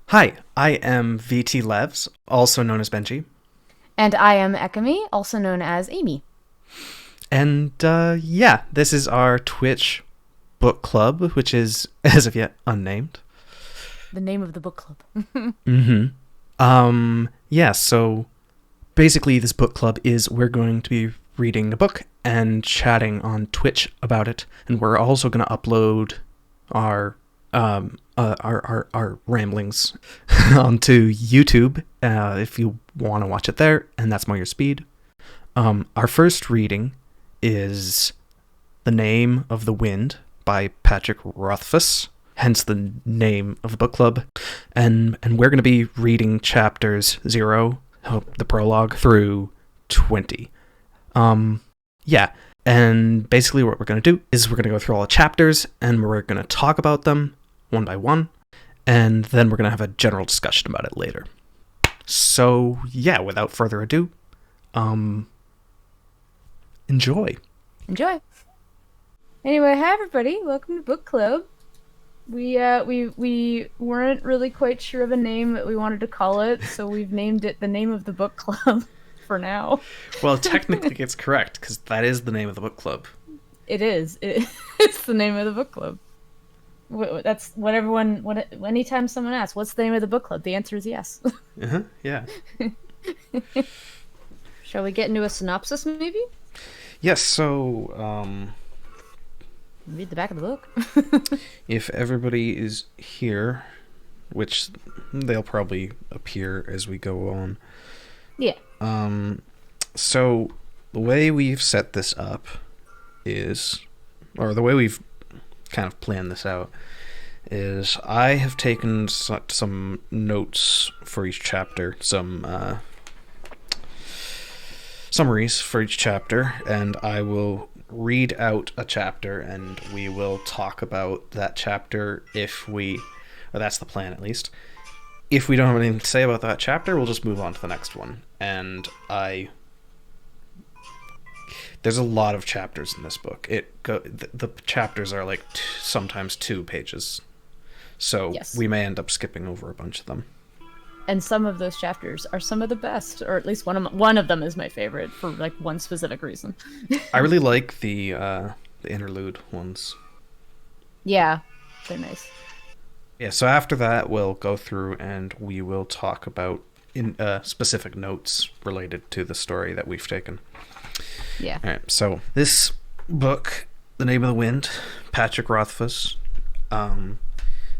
Hi, I am VT Levs, also known as Benji. And I am Ekami, also known as Amy. And yeah, this is our Twitch book club, which is as of yet unnamed. The name of the book club. Mm-hmm. Yeah, so basically this book club is we're going to be reading a book and chatting on Twitch about it, and we're also going to upload our our ramblings onto YouTube if you want to watch it there, and that's more your speed. Our first reading is The Name of the Wind by Patrick Rothfuss, hence the name of the book club. And we're going to be reading chapters 0, the prologue, through 20. Yeah, and basically what we're going to do is we're going to go through all the chapters and we're going to talk about them one by one, and then we're going to have a general discussion about it later. So, yeah, without further ado, enjoy. Enjoy. Anyway, hi everybody. Welcome to book club. We weren't really quite sure of a name that we wanted to call it, so we've named it the name of the book club for now. Well, technically it's correct, because that is the name of the book club. It is. It's the name of the book club. That's what everyone. Anytime someone asks, "What's the name of the book club?" The answer is yes. Uh-huh, yeah. Shall we get into a synopsis, maybe? Yes, so, Read the back of the book. if everybody is here, which they'll probably appear as we go on. Yeah. So the way we've set this up is, or the way we've kind of planned this out, is I have taken some notes for each chapter, some summaries for each chapter, and I will read out a chapter and we will talk about that chapter if we, or that's the plan at least. If we don't have anything to say about that chapter, we'll just move on to the next one. And there's a lot of chapters in this book. The chapters are like sometimes 2 pages, so Yes. we may end up skipping over a bunch of them. And some of those chapters are some of the best, or at least one of them is my favorite for like one specific reason. I really like the interlude ones. Yeah, they're nice. Yeah, so after that, we'll go through and we will talk about in specific notes related to the story that we've taken. Yeah. All right, so this book, The Name of the Wind, Patrick Rothfuss,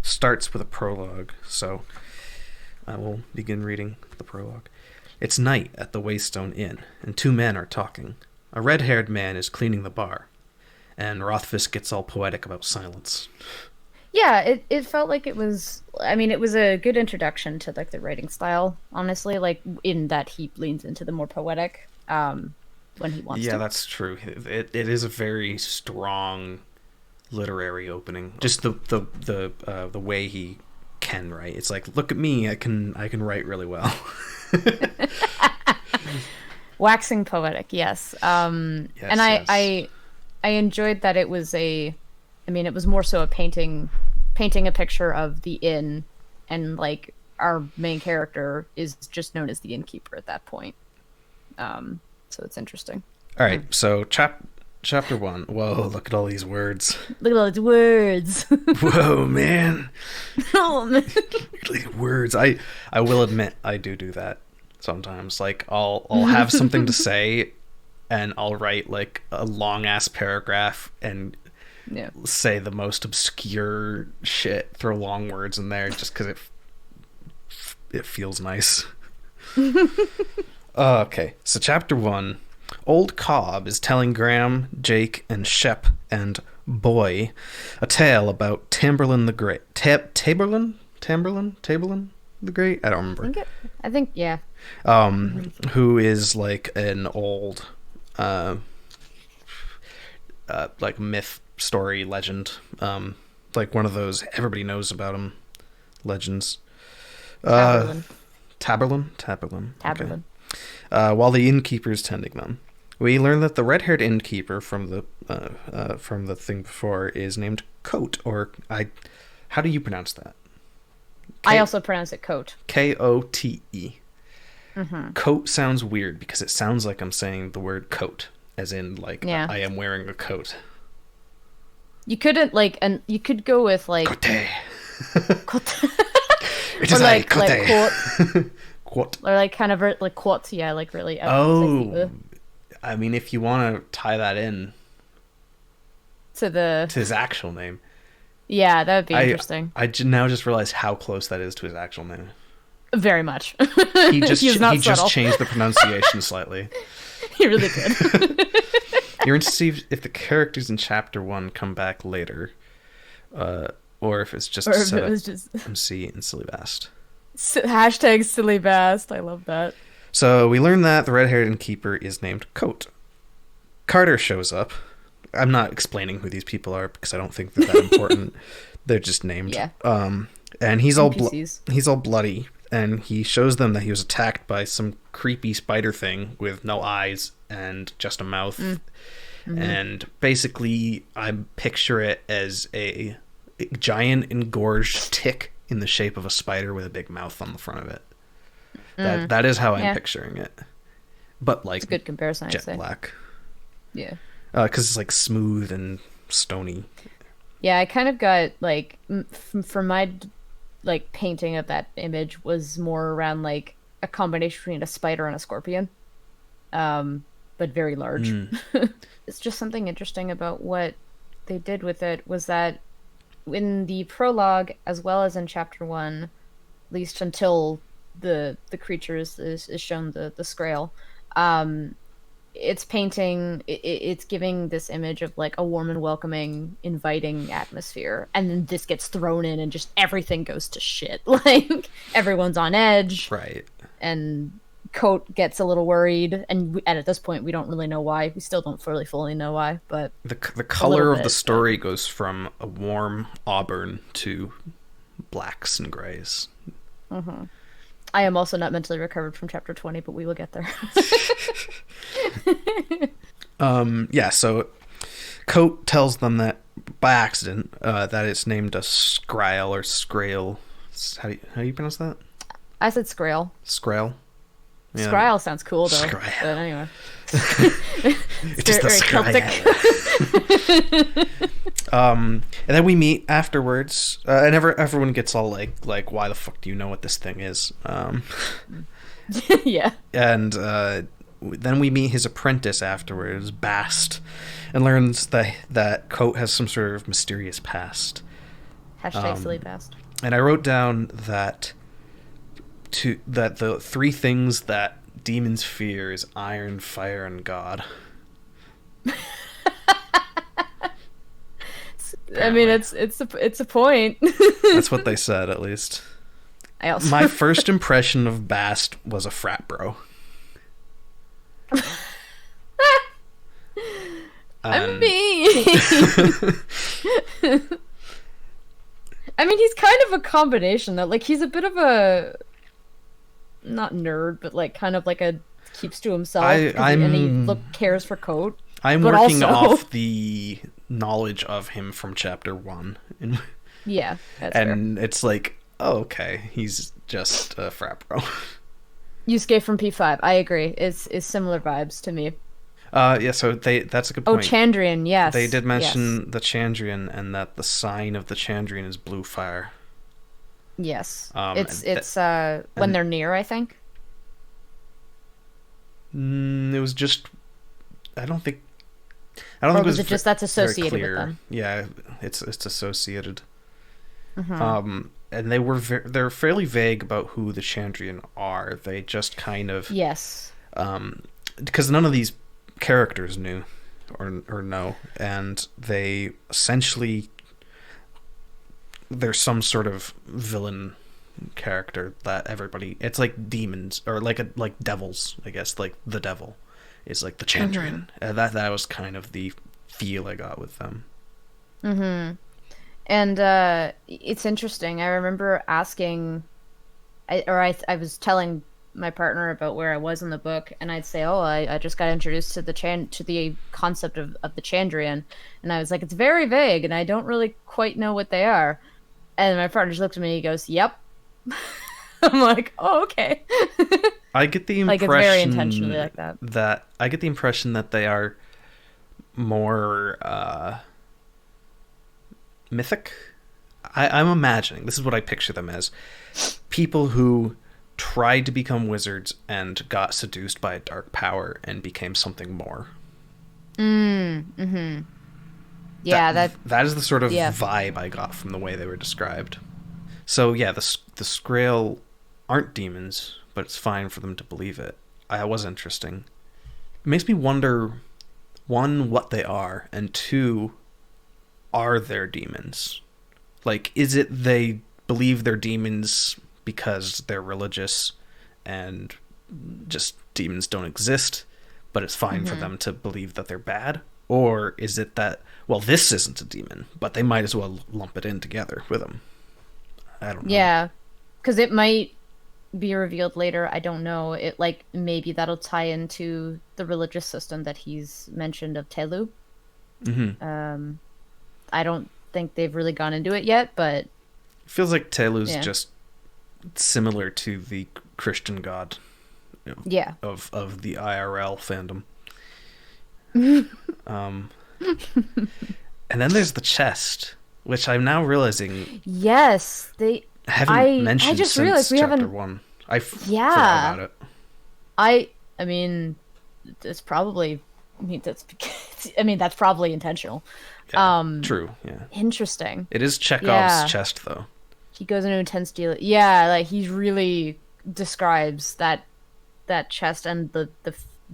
starts with a prologue. So I will begin reading the prologue. It's night at the Waystone Inn, and 2 men are talking. A red-haired man is cleaning the bar, and Rothfuss gets all poetic about silence. Yeah, it felt like it was, I mean, it was a good introduction to like the writing style, honestly, like in that he leans into the more poetic when he wants Yeah, to. that's true. It is a very strong literary opening. Just the way he can write. It's like, look at me, I can write really well. Waxing poetic, yes. Yes, And yes. I enjoyed that it was I mean, it was more so a painting a picture of the inn, and like our main character is just known as the innkeeper at that point. So it's interesting. All right, so chapter 1. Whoa, look at all these words. Look at all these words. Whoa, man. Oh, man. These words. I will admit I do that sometimes. Like I'll have something to say and I'll write like a long ass paragraph and Yeah. say the most obscure shit, throw long words in there just because it feels nice. Okay, so chapter 1. Old Cobb is telling Graham, Jake, and Shep and Boy a tale about Tamberlin the Great. Tamberlin the Great? I don't remember. I think yeah. Who is like an old like myth, story, legend, like one of those everybody knows about him legends. uh Taberlin. Taberlin. Okay. Taberlin. While the innkeeper is tending them, we learn that the red-haired innkeeper from the thing before is named Coat, or I how do you pronounce that? I also pronounce it coat. Kote. Mm-hmm. Coat sounds weird because it sounds like I'm saying the word coat, as in like Yeah. I am wearing a coat. You couldn't like, and you could go with like Cote. coat, It or is like cote. quote, or like kind of like quote. Yeah, like really. Oh, I mean, if you want to tie that in to his actual name, yeah, that would be interesting. I now just realized how close that is to his actual name. Very much. He just subtle. changed the pronunciation slightly. He really did. You're interested to see if the characters in chapter 1 come back later, or if it's just set up MC and Silly Bast. Hashtag Silly Bast. I love that. So we learn that the red-haired innkeeper is named Coat. Carter shows up. I'm not explaining who these people are because I don't think they're that important. They're just named. Yeah. And he's all NPCs. bloody, and he shows them that he was attacked by some creepy spider thing with no eyes and just a mouth. Mm-hmm. And basically, I picture it as a giant engorged tick in the shape of a spider with a big mouth on the front of it. That is how I'm picturing it. But like, it's a good comparison, jet I'd say. black. Yeah. Because it's like smooth and stony. Yeah, I kind of got like from my like painting of that image was more around like a combination between a spider and a scorpion, but very large. It's just something interesting about what they did with it was that in the prologue as well as in chapter 1, at least until the creature is shown, the Scrael, it's painting, it's giving this image of like a warm and welcoming, inviting atmosphere, and then this gets thrown in and just everything goes to shit. Like everyone's on edge, right? And Coat gets a little worried, and at this point we don't really know why. We still don't fully know why, but the color of the story goes from a warm auburn to blacks and grays. Mm-hmm. I am also not mentally recovered from chapter 20, but we will get there. Yeah, so Coat tells them that by accident that it's named a Scrael or Scrael. How do you pronounce that? I said Scrael. Scrael. Yeah. Scrael sounds cool though. Scrael. But anyway. It is the Scrael. And then we meet afterwards, and everyone gets all like, why the fuck do you know what this thing is? Yeah. And then we meet his apprentice afterwards, Bast, and learns that Coat has some sort of mysterious past. Hashtag Silly Bast. And I wrote down that the three things that demons fear is iron, fire, and God. I mean, it's a point. That's what they said, at least. My first impression of Bast was a frat bro. I mean, he's kind of a combination though. Like, he's a bit of a not nerd, but like kind of like a keeps to himself. And he cares for Coat. I'm working off the knowledge of him from chapter 1. Yeah, that's and fair. It's like, oh, okay, he's just a frat bro. Yusuke from P5, I agree. It's similar vibes to me. Yeah, so that's a good point. Oh, Chandrian, yes. They did mention the Chandrian and that the sign of the Chandrian is blue fire. Yes. It's when they're near, I think. It was just I don't think or it was it just that's associated with them? Yeah, it's associated. Mm-hmm. And they're fairly vague about who the Chandrian are. They just kind of because none of these characters knew or know, and they essentially there's some sort of villain character that everybody, it's like demons or like devils, I guess, like the devil is like the Chandrian. Mm-hmm. That was kind of the feel I got with them. Mm-hmm. And it's interesting. I remember asking, I was telling my partner about where I was in the book, and I'd say, "Oh, I just got introduced to the concept of the Chandrian," and I was like, "It's very vague, and I don't really quite know what they are." And my partner just looked at me and he goes, "Yep, I'm like, oh, okay. I get the Like, it's very intentionally impression like that. that they are more mythic. I'm imagining, this is what I picture them as, people who tried to become wizards and got seduced by a dark power and became something more. Yeah, That is the sort of yeah. vibe I got from the way they were described. So yeah, the Skrae'l aren't demons, but it's fine for them to believe it. That was interesting. It makes me wonder, one, what they are, and two, are there demons? Like, is it they believe they're demons because they're religious and just demons don't exist, but it's fine for them to believe that they're bad? Or is it that, well, this isn't a demon, but they might as well lump it in together with them? I don't know. Yeah. Because it might be revealed later. I don't know. It, like, maybe that'll tie into the religious system that he's mentioned of Telu. I don't think they've really gone into it yet, but It feels like Telu's yeah. just similar to the Christian god Yeah. of the IRL fandom. Um, and then there's the chest, which I'm now realizing Yes, they. I haven't I mentioned just since realized we chapter haven't. one. I forgot Yeah, about it. I mean, it's probably. I mean, that's probably intentional. Yeah, true. Yeah, Interesting. it is Chekhov's Yeah, chest, though. he goes into intense deal. Yeah, like he really describes that chest and the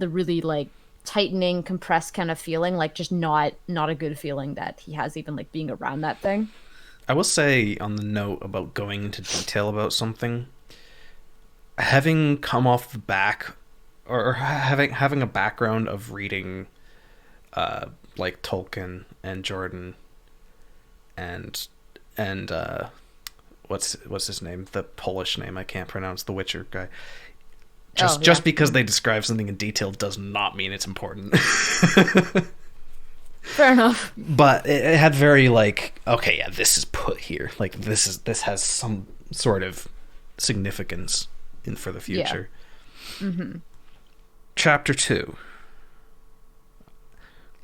really like tightening, compressed kind of feeling, like just not a good feeling that he has even like being around that thing. I will say on the note about going into detail about something, having come off the back or having a background of reading like Tolkien and Jordan and what's his name, the Polish name I can't pronounce, the Witcher guy. Oh Just yeah, because they describe something in detail does not mean it's important. fair enough. But it had very like, okay, yeah, this is put here, like this has some sort of significance in for the future. Chapter 2.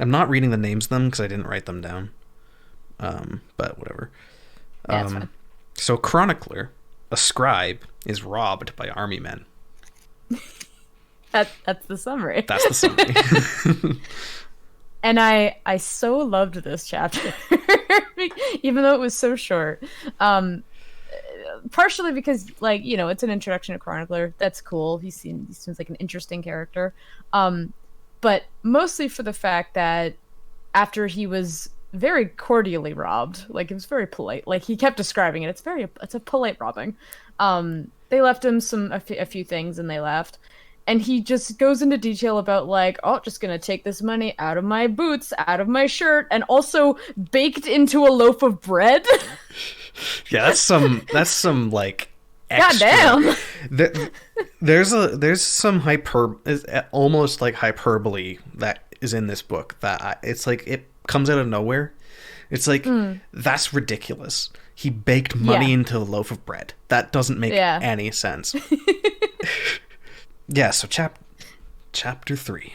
I'm not reading the names of them because I didn't write them down, but whatever. Yeah, it's fine. So chronicler, a scribe, is robbed by army men. That's the summary. That's the summary. And I so loved this chapter, even though it was so short. Partially because, like, you know, it's an introduction to Chronicler. That's cool. He seems like an interesting character. But mostly for the fact that after he was very cordially robbed, like it was very polite. Like he kept describing it. It's a polite robbing. They left him a few things and they left. And he just goes into detail about like, oh, just gonna take this money out of my boots, out of my shirt, and also baked into a loaf of bread. Yeah, that's some like extra. Goddamn. There's some almost like hyperbole that is in this book it's like it comes out of nowhere. It's like that's ridiculous. He baked money into a loaf of bread. That doesn't make any sense. Yeah, so chapter 3.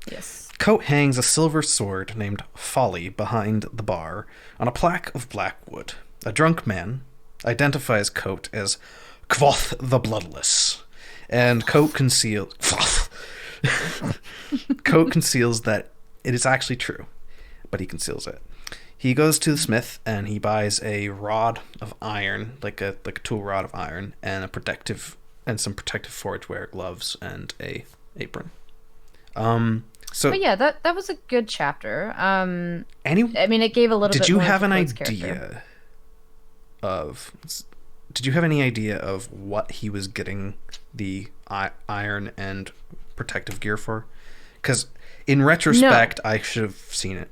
Yes. Coat hangs a silver sword named Folly behind the bar on a plaque of black wood. A drunk man identifies Coat as Quoth the Bloodless, and Coat conceals that it is actually true, but he conceals it. He goes to the smith and he buys a rod of iron, like a tool rod of iron, and some protective forge wear gloves and a apron. So But yeah, that was a good chapter. I mean, it gave a little bit. Did you more have to an Coates' idea character. of? Did you have any idea of what he was getting the iron and protective gear for? Because in retrospect, I should have seen it.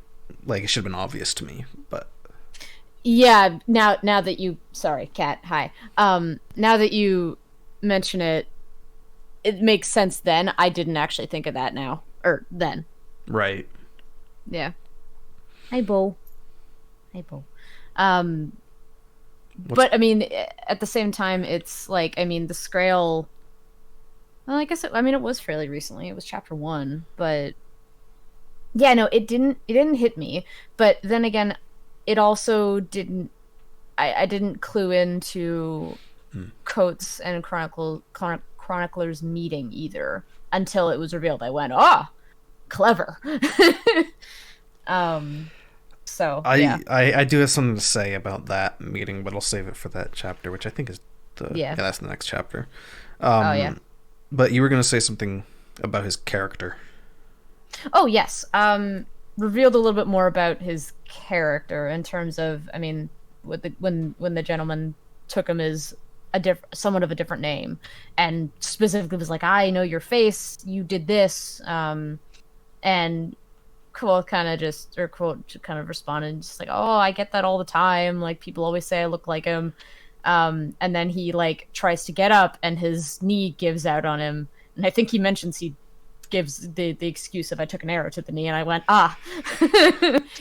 Like it should have been obvious to me, but Yeah. Now that you, sorry, Kat. Hi. Now that you mention it, it makes sense. Then I didn't actually think of that now or then. right. Yeah. Hey, Bo. Um, But I mean, at the same time, it's like, I mean, the Scrael. Well, I guess I mean, it was fairly recently. It was chapter 1, but yeah, no, it didn't hit me. But then again, it also didn't. I didn't clue into Coates and Chronicler's meeting either until it was revealed. I went, "Ah, clever." So yeah, I do have something to say about that meeting, but I'll save it for that chapter, which I think is that's the next chapter. Oh yeah. But you were going to say something about his character. Oh yes. Revealed a little bit more about his character in terms of, I mean, when the gentleman took him as somewhat of a different name, and specifically was like, "I know your face. You did this," and Quill kind of responded just like, "Oh, I get that all the time. Like, people always say I look like him." And then he like tries to get up and his knee gives out on him. And I think he mentions he gives the excuse of, "I took an arrow to the knee," and I went, "Ah."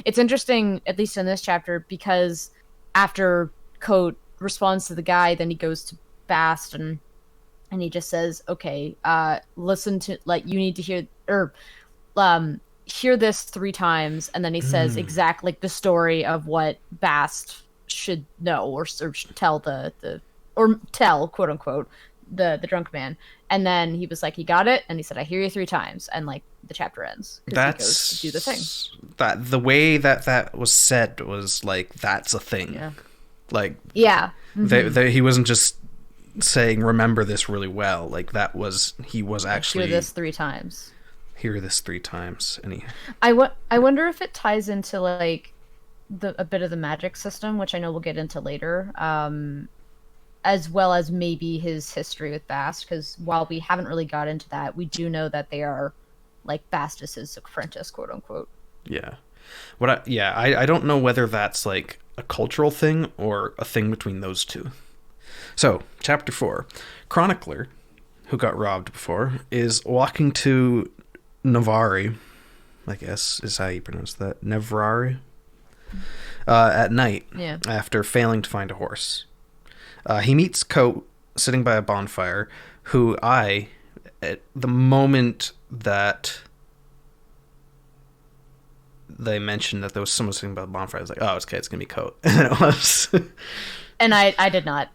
It's interesting, at least in this chapter, because after Coat responds to the guy, then he goes to Bast and he just says, "Okay, listen to, like, you need to hear this 3 times," and then he says exactly like the story of what Bast should know or tell tell, quote unquote, the drunk man. And then he was like, he got it, and he said, "I hear you 3 times," and like the chapter ends. That's, he goes to do the thing. That the way that was said was like, that's a thing. Yeah. Like, yeah. He wasn't just saying, "Remember this really well." Like, he was actually, hear this 3 times. Hear this 3 times. And I wonder if it ties into like a bit of the magic system, which I know we'll get into later, as well as maybe his history with Bast, because while we haven't really got into that, we do know that they are like Bastus's apprentice, quote unquote. Yeah. I don't know whether that's like a cultural thing or a thing between those two. So, chapter 4. Chronicler, who got robbed before, is walking to Navari, I guess is how you pronounce that. Nevrari? At night, after failing to find a horse. He meets Coat sitting by a bonfire, who at the moment that they mentioned that there was someone sitting by the bonfire, I was like, "Oh, it's okay, it's going to be Coat." And it was. And I did not.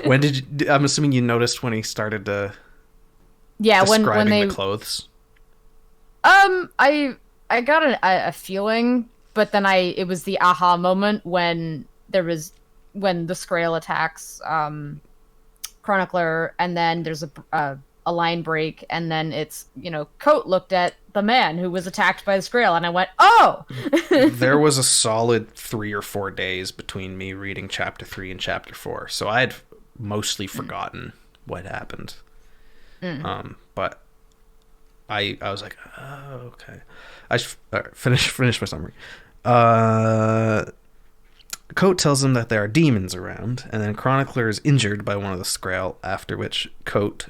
When did you, I'm assuming you noticed when he started to describing when the clothes? I got a feeling, but then it was the aha moment when the Scrael attacks Chronicler, and then there's a line break, and then it's, Coat looked at the man who was attacked by the Scrael, and I went, "Oh!" There was a solid 3 or 4 days between me reading chapter 3 and chapter 4, so I had mostly forgotten what happened. But I was like, "Oh, okay." I should finish my summary. Coat tells him that there are demons around, and then Chronicler is injured by one of the Scrael, after which Coat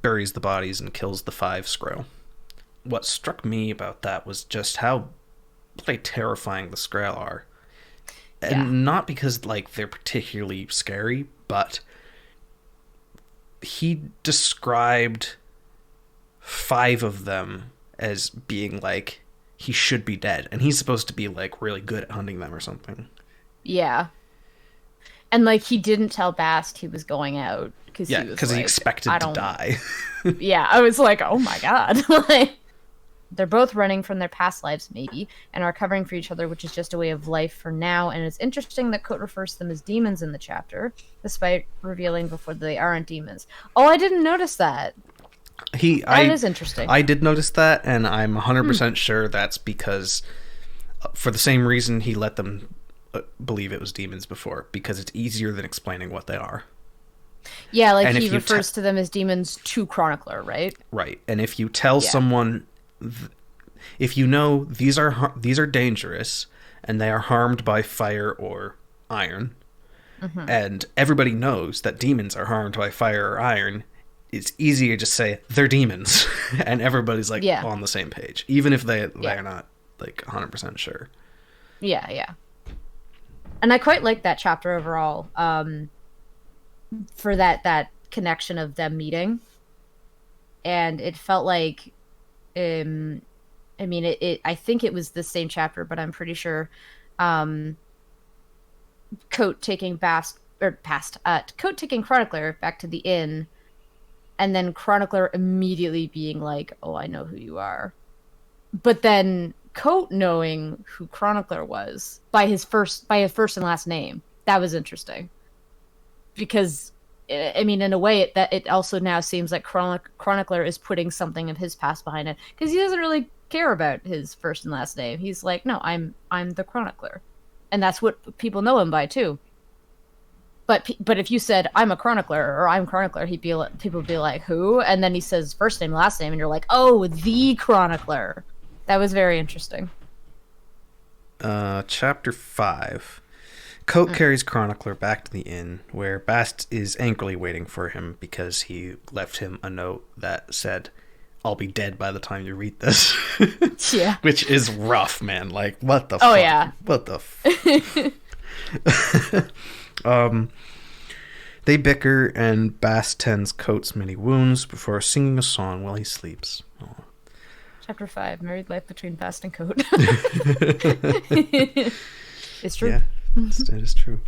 buries the bodies and kills the 5 Scrael. What struck me about that was just how terrifying the Scrael are. And not because like they're particularly scary, but he described 5 of them as being like, he should be dead, and he's supposed to be like really good at hunting them or something. Yeah. And like, he didn't tell Bast he was going out because he expected to die. Yeah, I was like, "Oh my god." Like, they're both running from their past lives, maybe, and are covering for each other, which is just a way of life for now. And it's interesting that Coat refers to them as demons in the chapter, despite revealing before they aren't demons. Oh, I didn't notice that. That is interesting. I did notice that, and I'm 100% sure that's because, for the same reason he let them believe it was demons before, because it's easier than explaining what they are. Yeah, like, and he refers to them as demons to Chronicler, right? Right, and if you tell someone, if you know these are dangerous and they are harmed by fire or iron, and everybody knows that demons are harmed by fire or iron, it's easier to just say they're demons, and everybody's like on the same page, even if they're not like 100% sure. Yeah. And I quite like that chapter overall, for that connection of them meeting. And it felt like, um, I mean, I think it was the same chapter, but I'm pretty sure, um, Coat taking Coat taking Chronicler back to the inn, and then Chronicler immediately being like, "Oh, I know who you are," but then Coat knowing who Chronicler was by his first and last name. That was interesting because, I mean, in a way, it also now seems like Chronicler is putting something of his past behind it because he doesn't really care about his first and last name. He's like, no, I'm the Chronicler, and that's what people know him by too. But if you said I'm a chronicler or I'm chronicler, people would be like, who? And then he says first name, last name, and you're like, oh, the chronicler. That was very interesting. Chapter 5. Coat carries Chronicler back to the inn, where Bast is angrily waiting for him because he left him a note that said, I'll be dead by the time you read this. Yeah. Which is rough, man. Like, what the Oh, fuck? yeah. What the They bicker, and Bast tends Coat's many wounds before singing a song while he sleeps. Oh. Chapter 5, Married Life Between Bast and Coat. It's true. Yeah, it is true.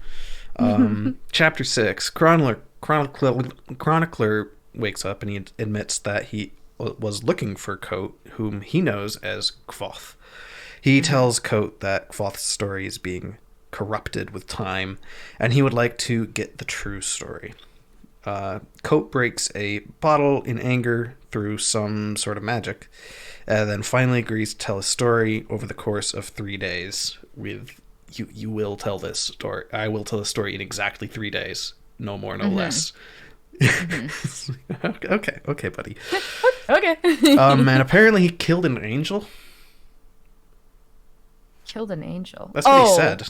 Chapter 6, Chronicler wakes up and he admits that he was looking for Coat, whom he knows as Kvothe. He tells Coat that Kvothe's story is being corrupted with time, and he would like to get the true story. Coat breaks a bottle in anger through some sort of magic, and then finally agrees to tell his story over the course of 3 days. With you will tell this story. I will tell the story in exactly 3 days, no more, no less. Okay, buddy. Okay. And apparently he killed an angel. Killed an angel. That's what he said.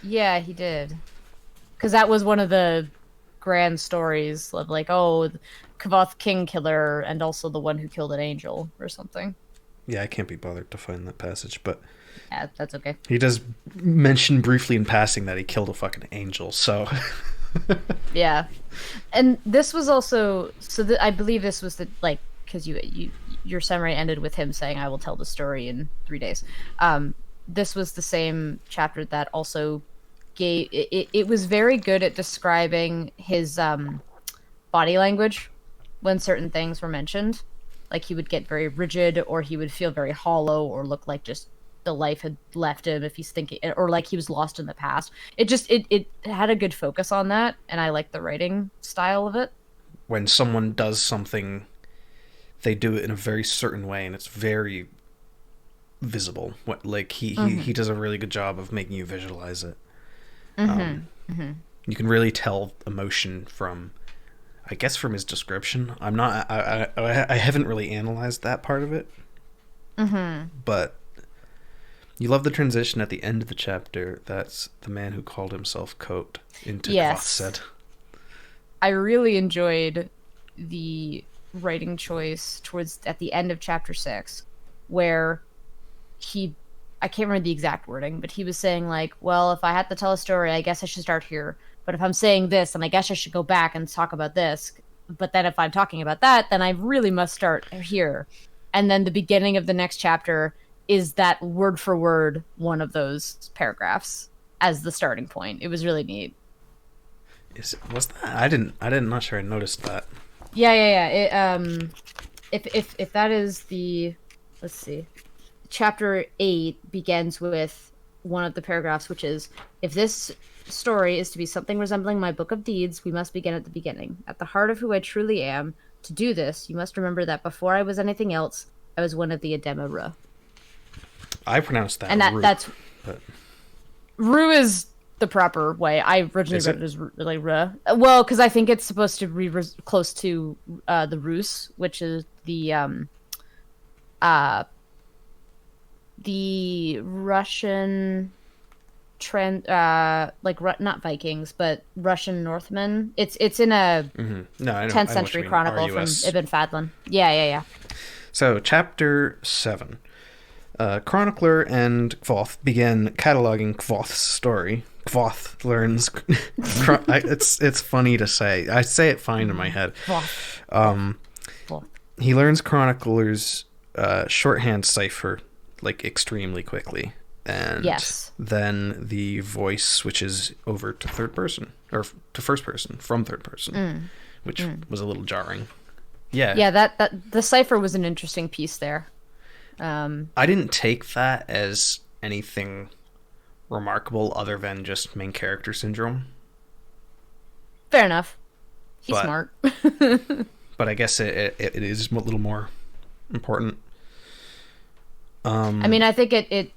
Yeah, he did. Because that was one of the grand stories of like, oh, Kvothe King Killer, and also the one who killed an angel or something. Yeah, I can't be bothered to find that passage, but yeah, that's okay. He does mention briefly in passing that he killed a fucking angel, so yeah. And this was also I believe this was the like because your summary ended with him saying, "I will tell the story in 3 days." This was the same chapter that also gave it was very good at describing his body language when certain things were mentioned. Like he would get very rigid, or he would feel very hollow, or look like just the life had left him if he's thinking, or like he was lost in the past. It had a good focus on that, and I like the writing style of it. When someone does something, they do it in a very certain way, and it's very visible. Like he does a really good job of making you visualize it. You can really tell emotion from, I guess, from his description. I haven't really analyzed that part of it. But you love the transition at the end of the chapter. That's the man who called himself Coat into Kvothe said. I really enjoyed the writing choice at the end of chapter 6, where I can't remember the exact wording, but he was saying like, well, if I had to tell a story, I guess I should start here. But if I'm saying this, then I guess I should go back and talk about this. But then if I'm talking about that, then I really must start here. And then the beginning of the next chapter is that word for word one of those paragraphs as the starting point. It was really neat. Was that? I'm not sure I noticed that. Yeah. If that is the, let's see, chapter 8 begins with one of the paragraphs, which is, if this story is to be something resembling my book of deeds, we must begin at the beginning, at the heart of who I truly am. To do this, you must remember that before I was anything else, I was one of the Adema. I pronounced that, and that's but... Ru is the proper way. I originally read it as like Ru. Well, because I think it's supposed to be close to the Rus, which is the Russian trend, not Vikings, but Russian Northmen. It's in a 10th century chronicle from Ibn Fadlan. Yeah. So chapter 7. Chronicler and Kvoth begin cataloging Kvoth's story. Kvoth learns... it's funny to say. I say it fine in my head. Voth. He learns Chronicler's shorthand cipher, like, extremely quickly. And then the voice switches over to third person, or to first person from third person, which was a little jarring. Yeah, that the cipher was an interesting piece there. I didn't take that as anything remarkable other than just main character syndrome. Fair enough. He's smart. But I guess it is a little more important. I mean, I think it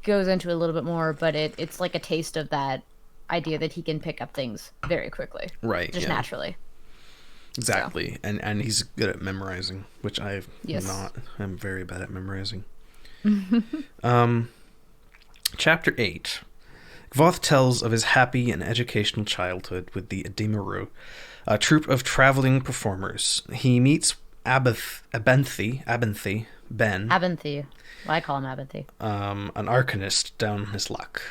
goes into a little bit more, but it's like a taste of that idea that he can pick up things very quickly. Right. Just naturally. Exactly. So. And he's good at memorizing, which I'm not. I'm very bad at memorizing. Chapter 8. Kvoth tells of his happy and educational childhood with the Adimaru, a troupe of traveling performers. He meets Abenthi. Well, I call him Abenthi. An arcanist down his luck.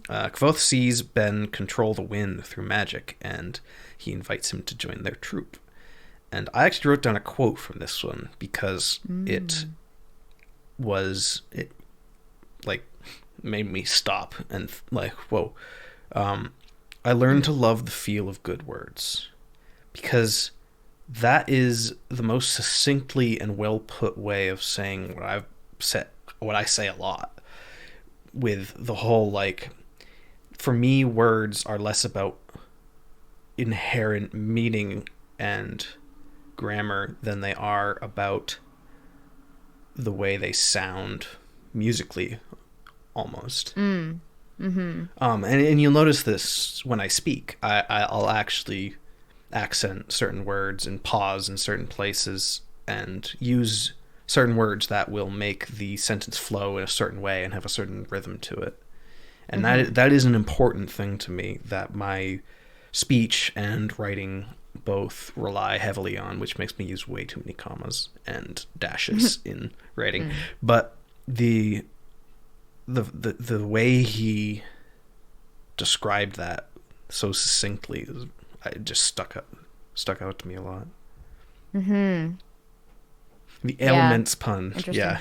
Kvoth sees Ben control the wind through magic, and he invites him to join their troupe. And I actually wrote down a quote from this one because it made me stop and like, whoa. I learned to love the feel of good words, because that is the most succinctly and well put way of saying what I say a lot, with the whole, like, for me, words are less about inherent meaning and grammar than they are about the way they sound musically, almost. And you'll notice this when I speak. I'll actually accent certain words and pause in certain places and use certain words that will make the sentence flow in a certain way and have a certain rhythm to it. And that is an important thing to me, that my speech and writing both rely heavily on, which makes me use way too many commas and dashes in writing. But the way he described that so succinctly, it just stuck out to me a lot. The ailments pun. Yeah.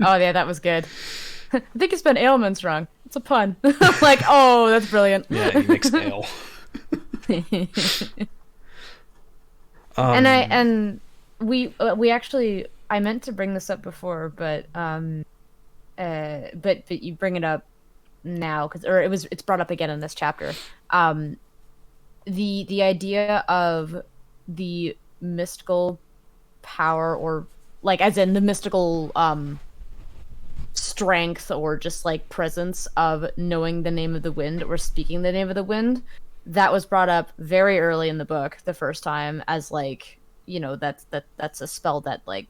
Oh yeah, that was good. I think you spelled ailments wrong. It's a pun. Like, oh, that's brilliant. Yeah, he makes ale. And we actually, I meant to bring this up before, but you bring it up now it's brought up again in this chapter. The idea of the mystical power, or like as in the mystical strength or just like presence of knowing the name of the wind or speaking the name of the wind, that was brought up very early in the book the first time as like, you know, that's a spell that like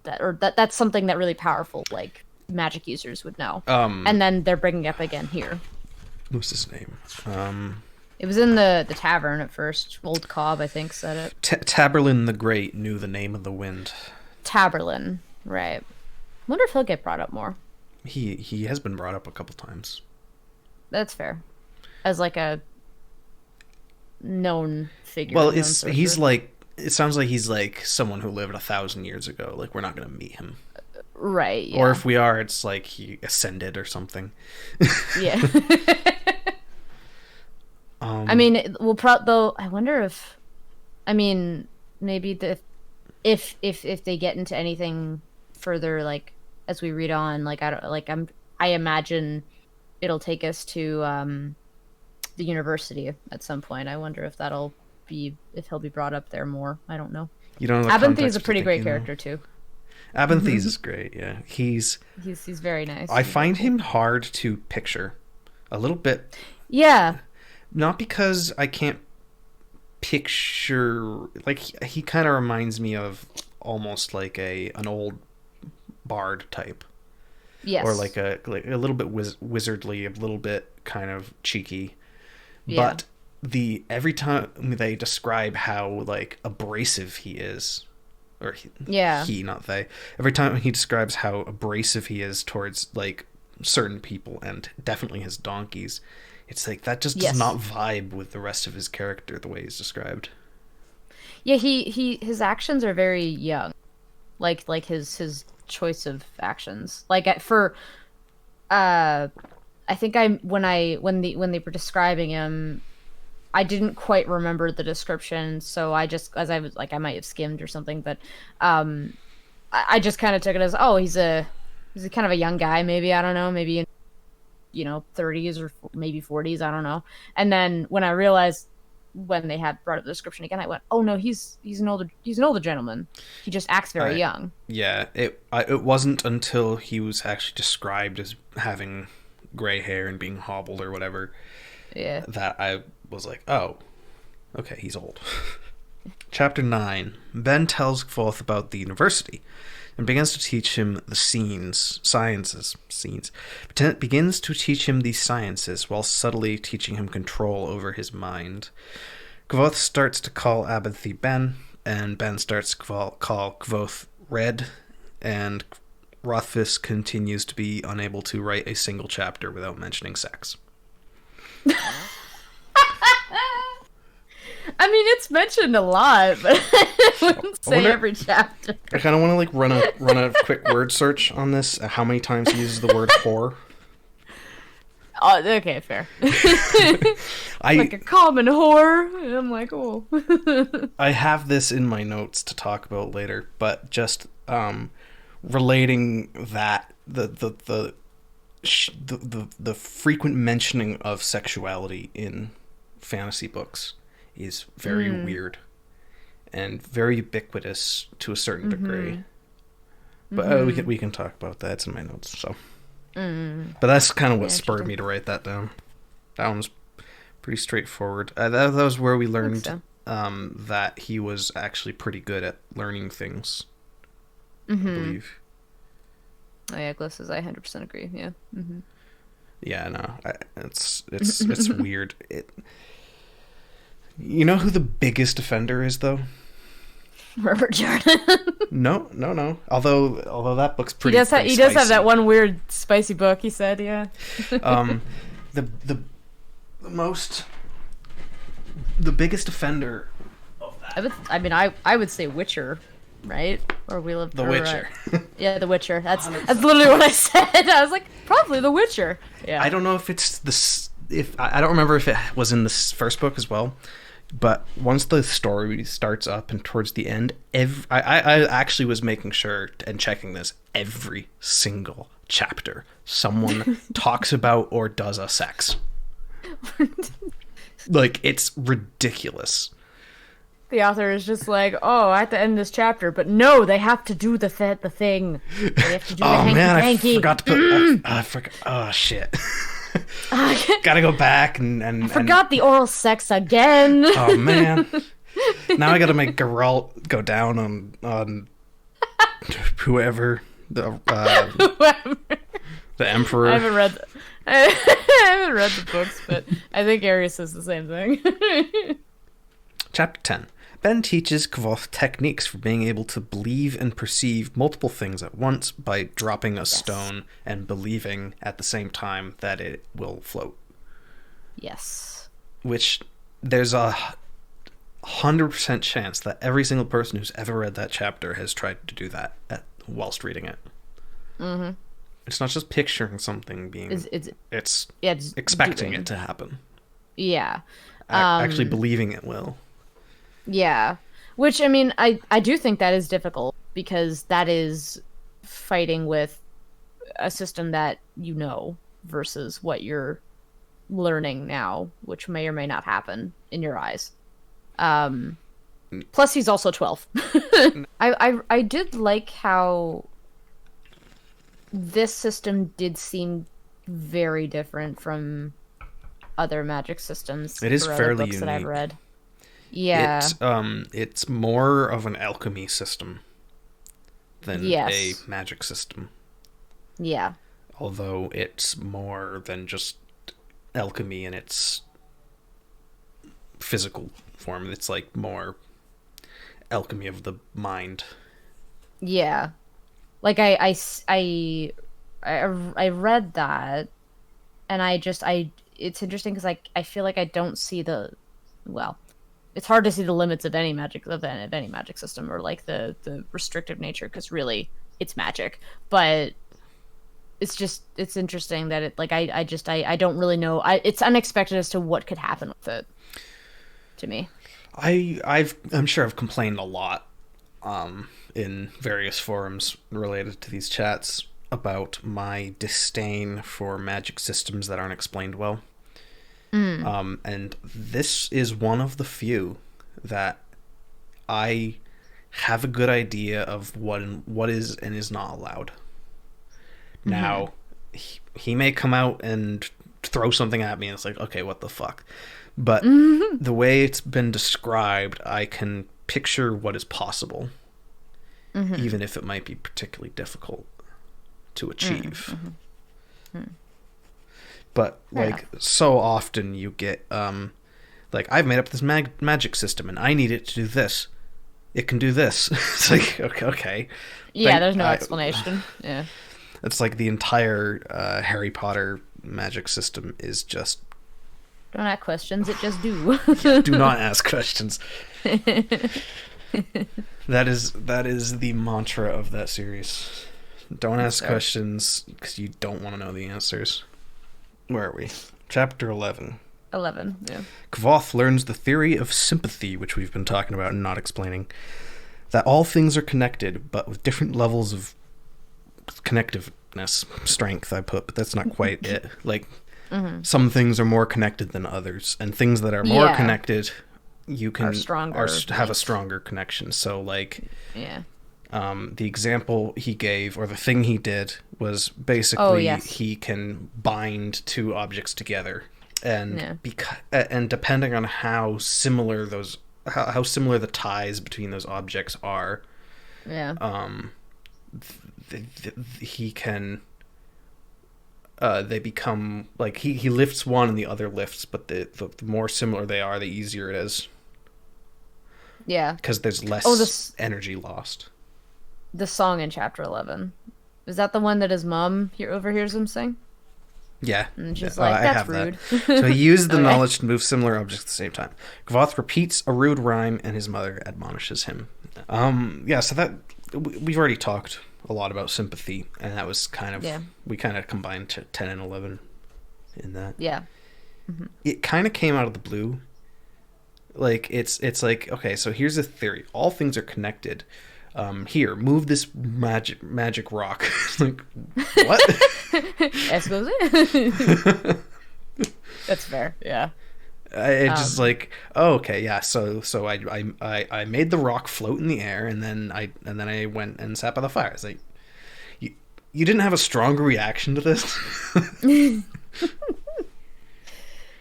that's something that really powerful like magic users would know. And then they're bringing it up again here. What's his name? It was in the tavern at first. Old Cobb, I think, said it. Taberlin the Great knew the name of the wind. Taberlin, right. Wonder if he'll get brought up more. He has been brought up a couple times. That's fair. As like a known figure. Well, he's like, it sounds like he's like someone who lived 1,000 years ago. Like, we're not going to meet him. Right, yeah. Or if we are, it's like he ascended or something. Yeah. I mean, though, I wonder if, I mean, maybe if they get into anything further, like as we read on, like I imagine it'll take us to the university at some point. I wonder if he'll be brought up there more. I don't know. You don't know. Abenthy is a pretty great character too. Abenthy is great. Yeah, he's very nice. I find him hard to picture, a little bit. Yeah. Not because I can't picture, like, he kind of reminds me of almost like an old bard type. Yes. Or like a little bit wizardly, a little bit kind of cheeky. Yeah. But every time they describe how like abrasive he is, or Yeah. he, not they. Every time he describes how abrasive he is towards like certain people and definitely his donkeys, it's like that just does not vibe with the rest of his character the way he's described. Yeah, his actions are very young. Like his choice of actions. I think when they were describing him, I didn't quite remember the description, so I just, as I was like, I might have skimmed or something, but I just kind of took it as, oh, he's a kind of a young guy, maybe, I don't know, maybe in 30s or maybe 40s, I don't know. And then when I realized when they had brought up the description again, I went, oh no, he's an older gentleman. He just acts very young. Yeah, it wasn't until he was actually described as having gray hair and being hobbled or whatever, that I was like, oh, okay, he's old. Chapter 9. Ben tells Kvothe about the university and begins to teach him the sciences. Begins to teach him these sciences while subtly teaching him control over his mind. Kvothe starts to call Abinthy Ben, and Ben starts to call Kvothe Red, and Rothfuss continues to be unable to write a single chapter without mentioning sex. I mean, it's mentioned a lot, but I wouldn't say every chapter. I kind of want to like run a quick word search on this. How many times he uses the word whore? Oh, okay, fair. Like a common whore. And I'm like, oh. I have this in my notes to talk about later, but just relating that the frequent mentioning of sexuality in fantasy books is very weird and very ubiquitous to a certain degree. But we can talk about that. It's in my notes. So, but that's kind of what spurred me to write that down. That one's pretty straightforward. That was where we learned that he was actually pretty good at learning things. I believe. Oh yeah, Gliss says I 100% agree. Yeah. Yeah, no, it's weird. You know who the biggest offender is, though? Robert Jordan. No. Although that book's pretty. He does have that one weird spicy book. He said, yeah. The biggest offender of that. I would say Witcher, right? Or we live The Witcher. Yeah, The Witcher. That's literally what I said. I was like, probably The Witcher. Yeah. I don't know if it's this. I don't remember if it was in this first book as well, but once the story starts up and towards the end, I actually was making sure and checking this every single chapter. Someone talks about or does a sex. Like, it's ridiculous. The author is just like, oh, I have to end this chapter, but no, they have to do the thing. They have to do the hanky-panky. I forgot to put. I forgot. Oh shit. Gotta go back and I forgot the oral sex again. Oh man. Now I gotta make Geralt go down on whoever the Emperor. I haven't read the books, but I think Arius says the same thing. Chapter 10. Ben teaches Kvothe techniques for being able to believe and perceive multiple things at once by dropping a stone and believing at the same time that it will float. Yes. Which there's a 100% chance that every single person who's ever read that chapter has tried to do that whilst reading it. Mm-hmm. It's not just picturing something being... It's expecting it to happen. Yeah. Actually believing it will. Yeah. Which, I mean, I do think that is difficult because that is fighting with a system that you know versus what you're learning now, which may or may not happen in your eyes. Plus, he's also 12. I did like how this system did seem very different from other magic systems. It is fairly books unique. That I've read. Yeah. It's more of an alchemy system than a magic system. Yeah. Although it's more than just alchemy in its physical form. It's like more alchemy of the mind Yeah. Like I read that, and it's interesting because I feel like I don't see well, it's hard to see the limits of any of any magic system, or like the restrictive nature, because really it's magic. But it's interesting that it like I don't really know. It's unexpected as to what could happen with it to me. I'm sure I've complained a lot in various forums related to these chats about my disdain for magic systems that aren't explained well. And this is one of the few that I have a good idea of what is and is not allowed. Now, he may come out and throw something at me and it's like, okay, what the fuck? But the way it's been described, I can picture what is possible, even if it might be particularly difficult to achieve. But like so often you get like, I've made up this magic system and I need it to do this. It can do this. It's like, okay. Yeah, there's no explanation. Yeah. It's like the entire Harry Potter magic system is just... Don't ask questions, it just do. Do not ask questions. That is the mantra of that series. Don't ask questions, because you don't want to know the answers. Where are we? Chapter 11. 11, yeah. Kvothe learns the theory of sympathy, which we've been talking about and not explaining. That all things are connected, but with different levels of connectiveness. Strength, I put, but that's not quite it. Like, some things are more connected than others, and things that are more connected, you can have a stronger connection. So, like, the example he gave, or the thing he did, was basically he can bind two objects together, and and depending on how similar how similar the ties between those objects are, he can they become like he lifts one and the other lifts, but the more similar they are, the easier it is. Yeah, because there's less energy lost. The song in chapter 11, is that the one that his mom overhears him sing? Yeah, and she's like, "That's rude." That. So he uses the knowledge to move similar objects at the same time. Kvothe repeats a rude rhyme, and his mother admonishes him. So that we've already talked a lot about sympathy, and that was kind of we kind of combined 10 and 11 in that. Yeah, it kind of came out of the blue. Like it's like, okay, so here's a theory: all things are connected. Here, move this magic rock. Like, what? That's fair. Yeah. It's just like, oh, okay, yeah. So I made the rock float in the air, and then I went and sat by the fire. It's like, you didn't have a stronger reaction to this.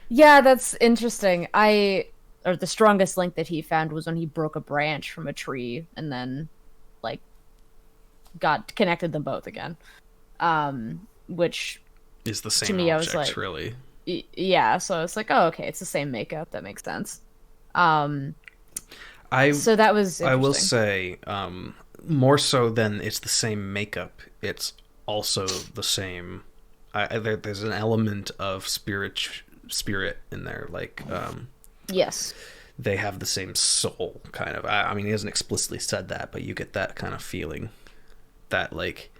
Yeah, that's interesting. Or the strongest link that he found was when he broke a branch from a tree and then, like, connected them both again. Which is the same to me, object, I was like, really. Yeah, so I was like, oh, okay, it's the same makeup. That makes sense. So that was interesting. I will say, more so than it's the same makeup, it's also the same. There's an element of spirit in there, like. Yes. They have the same soul, kind of. I mean, he hasn't explicitly said that, but you get that kind of feeling that, like,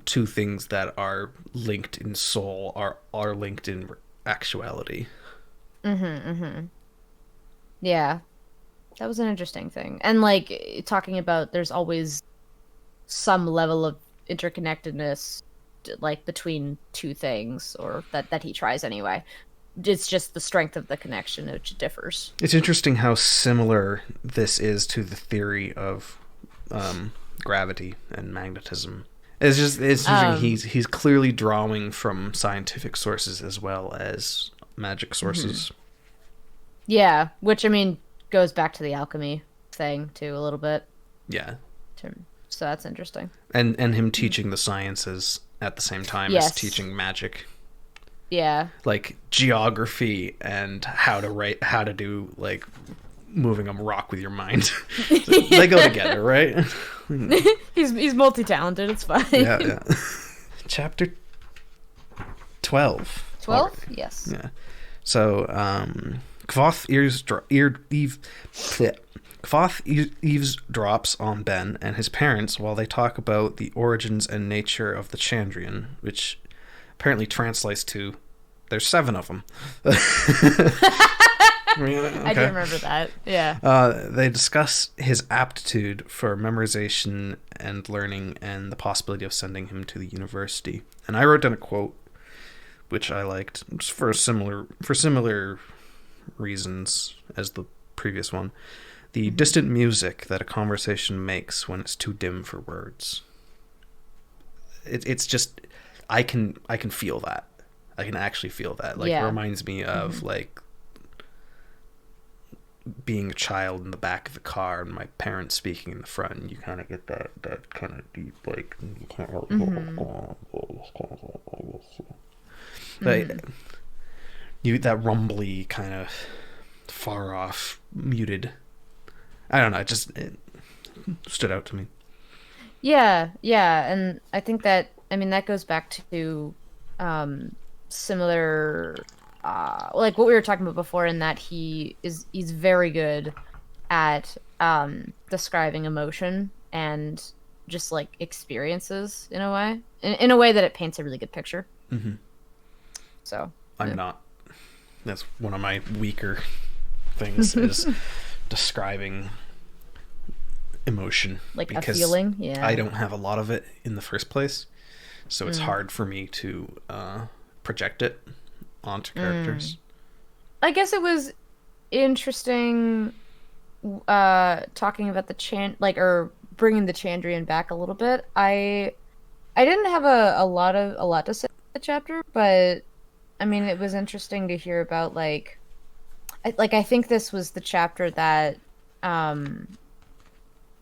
two things that are linked in soul are linked in actuality. Yeah. That was an interesting thing. And, like, talking about there's always some level of interconnectedness, like, between two things, or that he tries anyway. It's just the strength of the connection which differs. It's interesting how similar this is to the theory of gravity and magnetism. It's interesting. He's clearly drawing from scientific sources as well as magic sources. Yeah, which, I mean, goes back to the alchemy thing too a little bit. Yeah. So that's interesting. And him teaching the sciences at the same time as teaching magic. Yeah. Like geography and how to do, like, moving a rock with your mind. They go together, right? He's multi-talented. It's fine. Yeah. Chapter 12. 12? Yes. Yeah. So, Kvoth eavesdrops on Ben and his parents while they talk about the origins and nature of the Chandrian, which apparently translates to there's 7 of them. Okay. I do remember that. Yeah. They discuss his aptitude for memorization and learning and the possibility of sending him to the university. And I wrote down a quote which I liked for similar reasons as the previous one. The distant music that a conversation makes when it's too dim for words. It's just I can feel that. I can actually feel that. Like, it reminds me of like being a child in the back of the car and my parents speaking in the front, and you kind of get that kind of deep, like, you can't really but you that rumbly kind of far off muted, I don't know, it stood out to me. Yeah, and I think that, I mean, that goes back to similar, like what we were talking about before, in that he's very good at describing emotion and just like experiences in a way, in a way that it paints a really good picture. Mm-hmm. So I'm not. That's one of my weaker things is describing emotion, like because a feeling. Yeah, I don't have a lot of it in the first place, so it's hard for me to project it onto characters. I guess it was interesting talking about the or bringing the Chandrian back a little bit. I didn't have a lot to say about the chapter, but I mean, it was interesting to hear about I think this was the chapter that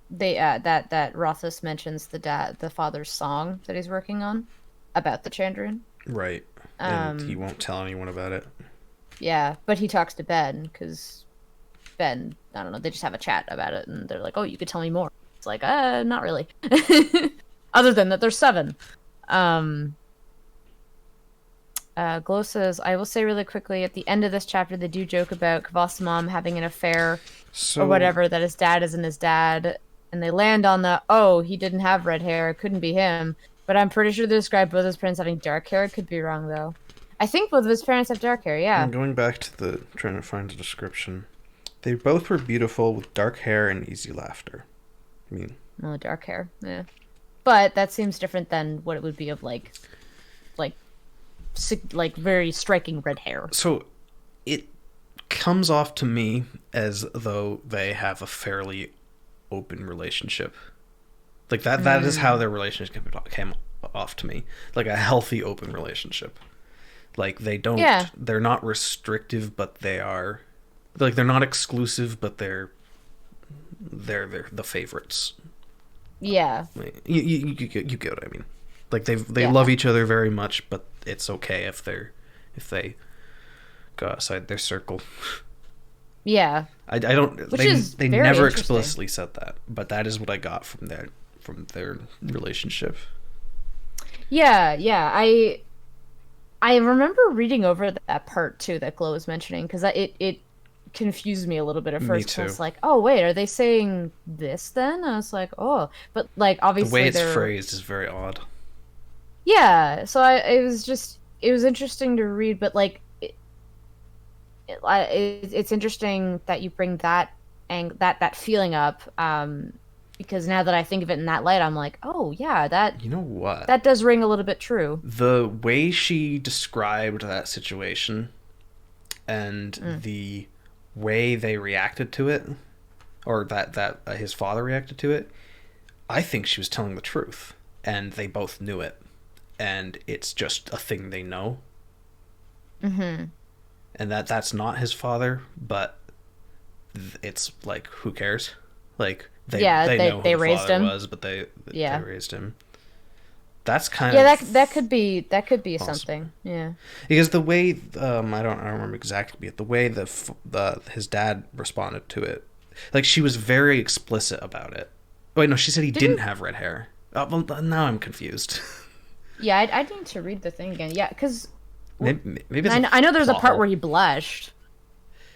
that Rothfuss mentions the father's song that he's working on about the Chandrian. Right. And he won't tell anyone about it. Yeah, but he talks to Ben, because Ben, I don't know, they just have a chat about it, and they're like, oh, you could tell me more. It's like, not really. Other than that there's 7. Glow says, I will say really quickly, at the end of this chapter, they do joke about Kvoth's mom having an affair or whatever, that his dad isn't his dad, and they land on he didn't have red hair, it couldn't be him, but I'm pretty sure they describe both his parents having dark hair. It could be wrong, though. I think both of his parents have dark hair, yeah. I'm going back to trying to find the description. They both were beautiful with dark hair and easy laughter. I mean... Well, dark hair, yeah. But that seems different than what it would be of, like very striking red hair. So it comes off to me as though they have a fairly open relationship. Like that is how their relationship came off to me. Like a healthy open relationship. Like they're not restrictive, but they are, like, they're not exclusive, but they're the favorites. Yeah. Like, you get what I mean. Like they love each other very much, but it's okay if they go outside their circle. Yeah. I don't. They never explicitly said that, but that is what I got from their relationship. Yeah. I remember reading over that part too that Glow was mentioning, because it confused me a little bit at first. Me too. I was like, oh wait, are they saying this then? I was like, oh, but like obviously the way it's phrased is very odd. Yeah, so it was interesting to read, but like it's interesting that you bring that feeling up, because now that I think of it in that light, I'm like, oh yeah, that, you know what, that does ring a little bit true. The way she described that situation and the way they reacted to it, or that his father reacted to it, I think she was telling the truth, and they both knew it. And it's just a thing they know. Mm-hmm. And that's not his father, but it's like, who cares? Like they know who the raised father him. was, but they raised him. That's kind Yeah, of that could be possible. something. Yeah. Because the way I don't remember exactly, but the way the his dad responded to it, like she was very explicit about it. Wait, no, she said he didn't Didn't have red hair. Well, now I'm confused. Yeah, I need to read the thing again. Yeah, because Maybe it's a I know there's a plot part where hole. he blushed.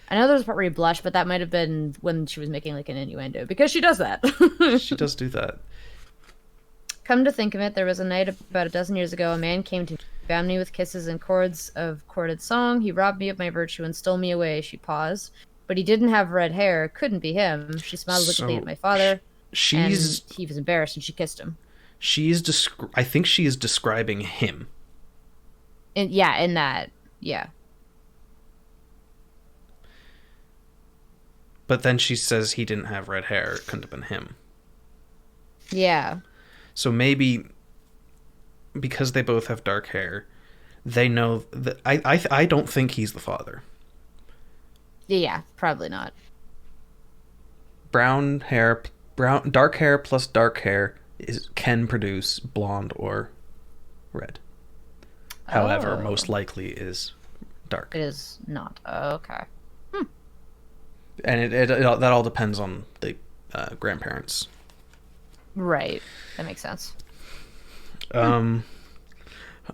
I know there's a part where he blushed, but that might have been when she was making like an innuendo because she does that. She does do that. Come to think of it, there was a night about a dozen years ago. A man came to me, bound me with kisses and chords of chorded song. He robbed me of my virtue and stole me away. She paused, but he didn't have red hair. Couldn't be him. She smiled wickedly at So my father, and she's he was embarrassed, and she kissed him. I think she is describing him. And yeah, in that, yeah, But then she says he didn't have red hair. It couldn't have been him. yeah, So maybe because they both have dark hair, they know that I don't think he's the father. yeah, probably not. Brown hair, brown dark hair plus dark hair can produce blonde or red. However, Oh, most likely is dark, it is not. Okay. and that all depends on the grandparents. Right. That makes sense. Um,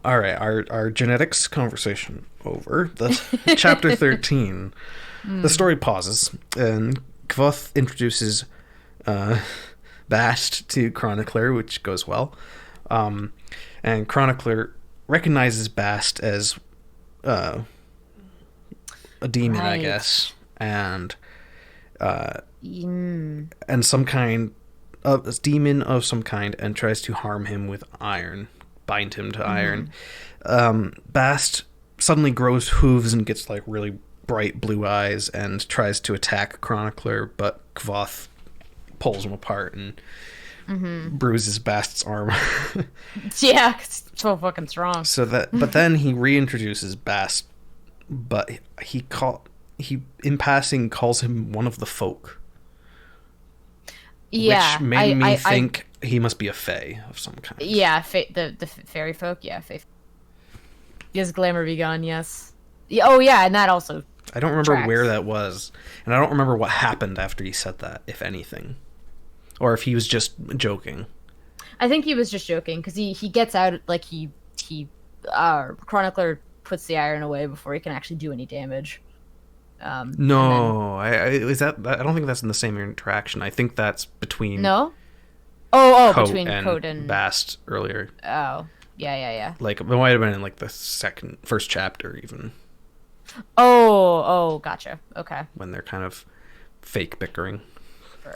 all right, our genetics conversation over. The chapter 13. The story pauses, and Kvothe introduces Bast to Chronicler, which goes well. And Chronicler recognizes Bast as a demon, I Right. guess, and Mm. some kind of a demon of some kind, and tries to harm him with iron, bind him to iron. Bast suddenly grows hooves and gets like really bright blue eyes and tries to attack Chronicler, but Kvothe pulls him apart and bruises Bast's arm. Yeah, 'cause it's so fucking strong. But then he reintroduces Bast, but he in passing calls him one of the folk, Yeah, which made me think he must be a fae of some kind. yeah, the fairy folk. Yeah, fae. Yes, glamour be gone. Yes. Yeah, oh yeah, and that also. I don't remember Tracks. where that was, and I don't remember what happened after he said that, if anything, or if he was just joking. I think he was just joking because he gets out like he Chronicler puts the iron away before he can actually do any damage. And then, No, I don't think that's in the same interaction. I think that's between no. Oh, Coat between and Code and Bast earlier. oh, yeah. Like it might have been in like the first chapter, even Oh, gotcha. Okay. when they're kind of fake bickering.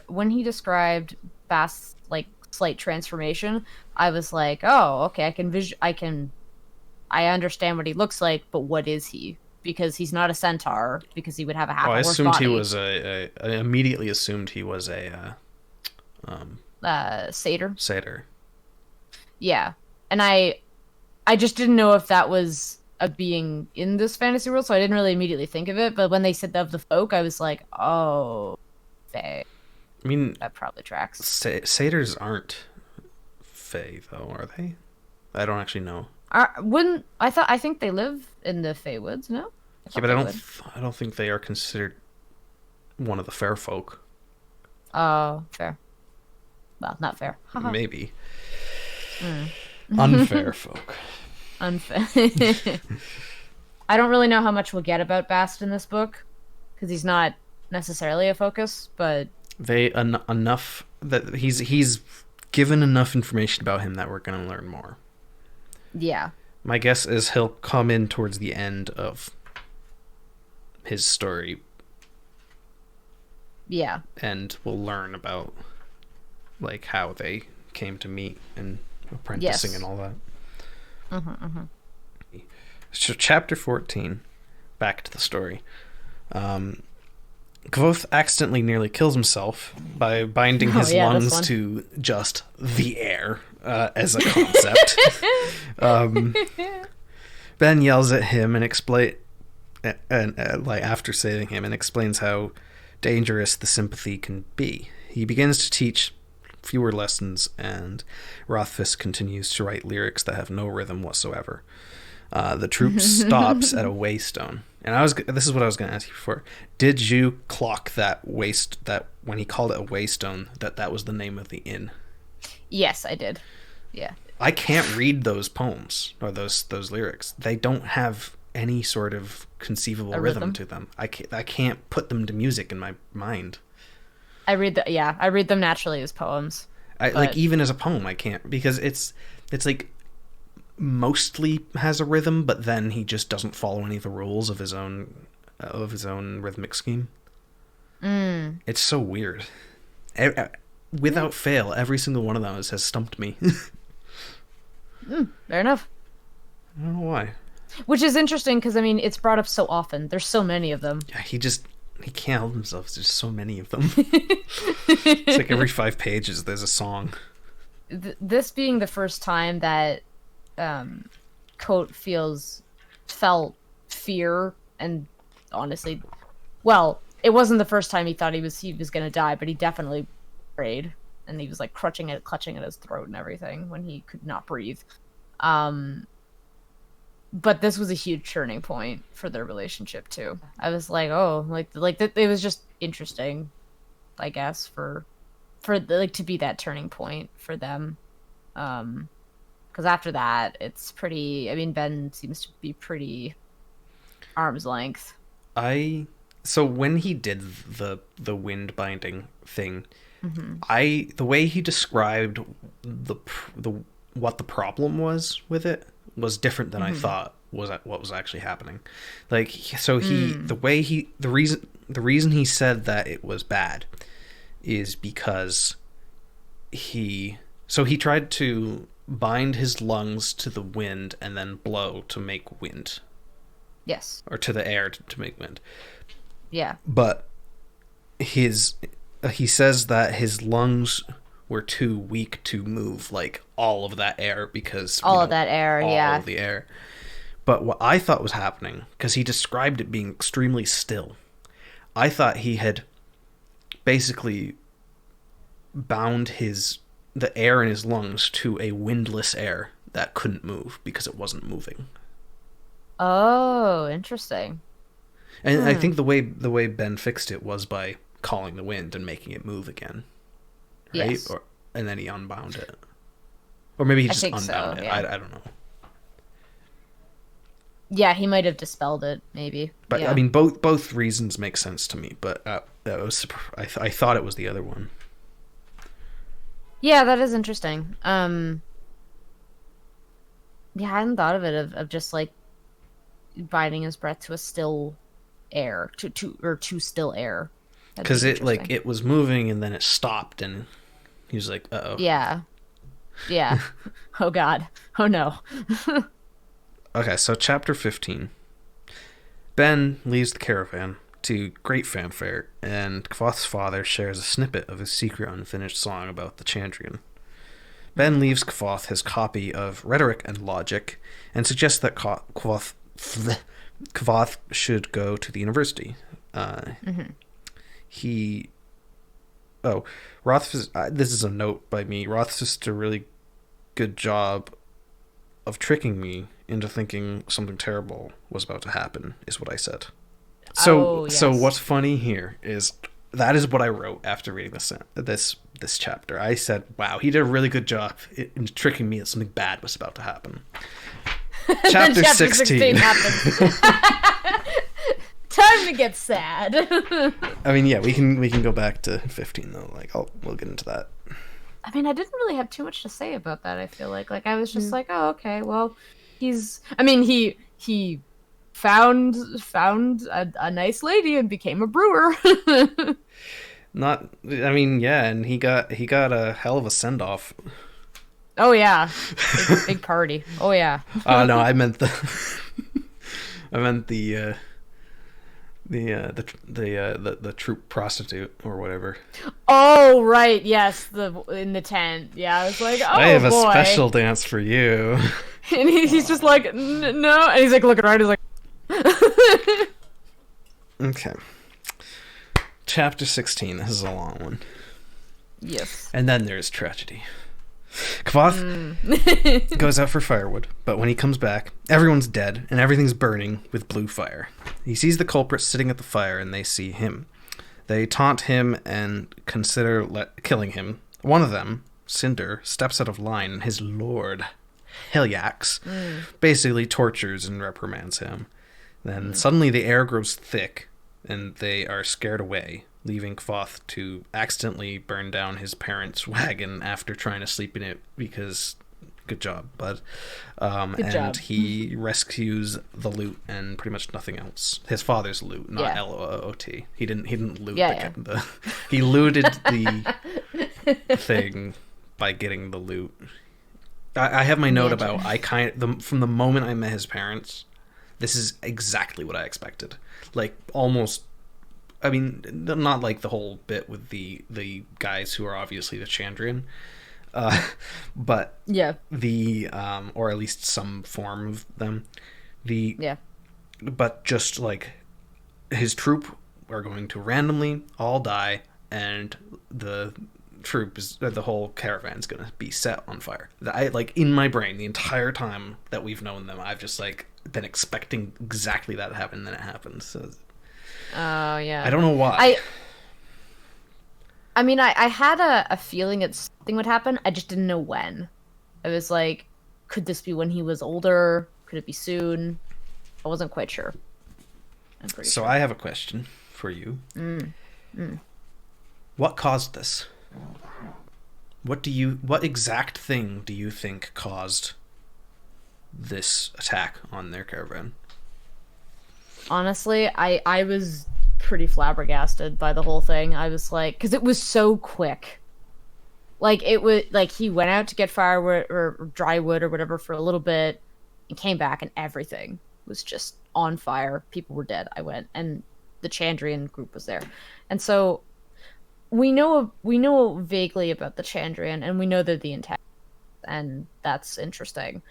When he described Bast's like slight transformation, I was like, oh, okay, I understand what he looks like, but what is he? Because he's not a centaur, because he would have a half Oh, I horse assumed body. he was I immediately assumed he was a Satyr. satyr. Yeah, and I just didn't know if that was a being in this fantasy world, so I didn't really immediately think of it. But when they said of the folk, I was like, oh, I mean, that probably tracks. satyrs aren't fae, though, are they? I don't actually know. Wouldn't I think they live in the Feywoods? No. Yeah, but I don't think they are considered one of the fair folk. Oh, fair. Well, not fair. Haha. Maybe. Unfair folk. Unfair. I don't really know how much we'll get about Bast in this book because he's not necessarily a focus, but Enough that he's given enough information about him that we're going to learn more. yeah. My guess is he'll come in towards the end of his story, Yeah. and we'll learn about like how they came to meet and apprenticing Yes. and all that. So chapter 14, back to the story. Kvothe accidentally nearly kills himself by binding his this lungs one. to just the air as a concept. Ben yells at him and like after saving him, and explains how dangerous the sympathy can be. He begins to teach fewer lessons, and Rothfuss continues to write lyrics that have no rhythm whatsoever. The troop stops at a waystone. And this is what I was going to ask you before. Did you clock that when he called it a waystone, that was the name of the inn? Yes, I did. Yeah. I can't read those poems or those lyrics. They don't have any sort of conceivable rhythm to them. I can't put them to music in my mind. I read them naturally as poems. Like even as a poem, I can't, because it's like mostly has a rhythm, but then he just doesn't follow any of the rules of his own rhythmic scheme. It's so weird. Without fail, every single one of those has stumped me. Fair enough. I don't know why. Which is interesting because, I mean, it's brought up so often. There's so many of them. Yeah, he can't help himself. There's so many of them. It's like every 5 pages there's a song. This being the first time that Coat felt fear, and honestly, well, it wasn't the first time he thought he was gonna die, but he definitely prayed, and he was like clutching at his throat and everything when he could not breathe. But this was a huge turning point for their relationship too. I was like, oh, like it was just interesting, I guess, for to be that turning point for them. Because after that, it's pretty. I mean, Ben seems to be pretty arm's length. So when he did the wind binding thing, the way he described the what the problem was with it was different than I thought was what was actually happening. Like, so the reason he said that it was bad is because he tried to bind his lungs to the wind and then blow to make wind. Yes. Or to the air to make wind. Yeah. But he says that his lungs were too weak to move like all of that air, because all of the air. But what I thought was happening, because he described it being extremely still, I thought he had basically bound the air in his lungs to a windless air that couldn't move because it wasn't moving. Oh, interesting. And I think the way Ben fixed it was by calling the wind and making it move again. Right? Yes. And then he unbound it. Or maybe he just unbound it. Yeah. I don't know. Yeah, he might have dispelled it, maybe. But yeah. I mean, both reasons make sense to me. But I thought it was the other one. Yeah, that is interesting. Yeah, I hadn't thought of it of just like binding his breath to a still air, to still air. Because it was moving and then it stopped, and he was like, "Uh-oh." Yeah. Oh God. Oh no. Okay, so chapter 15. Ben leaves the caravan to great fanfare, and Kvoth's father shares a snippet of his secret unfinished song about the Chandrian. Ben leaves Kvoth his copy of Rhetoric and Logic and suggests that Kvoth should go to the university. Rothfuss, this is a note by me. Rothfuss did a really good job of tricking me into thinking something terrible was about to happen, is what I said. So what's funny here is that is what I wrote after reading this chapter. I said, wow, he did a really good job in tricking me that something bad was about to happen. Chapter 16 happens. Time to get sad. I mean, yeah, we can go back to 15 though. Like, we'll get into that. I mean, I didn't really have too much to say about that. I feel like I was just like, oh, okay, well, he found a nice lady and became a brewer. And he got a hell of a send off. Oh yeah, big party. Oh yeah. No, I meant the troop prostitute or whatever. Oh right, yes, in the tent. Yeah, I was like, oh, I have a special dance for you. And he's just like, no, and he's like looking around. He's like, okay. Chapter 16. This is a long one. Yes. And then there's tragedy. Kvoth goes out for firewood, but when he comes back, everyone's dead and everything's burning with blue fire. He sees the culprit sitting at the fire and they see him. They taunt him and consider killing him. One of them, Cinder, steps out of line and his lord, Helyax, basically tortures and reprimands him. Then suddenly the air grows thick and they are scared away, leaving Kvoth to accidentally burn down his parents' wagon after trying to sleep in it because... Good job, bud. Good job. He rescues the loot and pretty much nothing else. His father's loot, not L-O-O-T. He didn't loot the he looted the thing by getting the loot. I have my note about from the moment I met his parents, this is exactly what I expected. Like almost, I mean, not like the whole bit with the guys who are obviously the Chandrian. But the or at least some form of them, but just like his troop are going to randomly all die, and the troop is the whole caravan's gonna be set on fire. I like in my brain the entire time that we've known them, I've just like been expecting exactly that to happen, and then it happens. So, I don't know why. I mean, I had a feeling that something would happen. I just didn't know when. I was like, could this be when he was older? Could it be soon? I wasn't quite sure. I'm pretty sure. I have a question for you. What caused this? What exact thing do you think caused this attack on their caravan? Honestly, I was pretty flabbergasted by the whole thing. I was like, because it was so quick. Like it was like he went out to get firewood or dry wood or whatever for a little bit and came back and everything was just on fire. People were dead. I went and the Chandrian group was there. And so we know vaguely about the Chandrian and we know they're the antagonists, and that's interesting.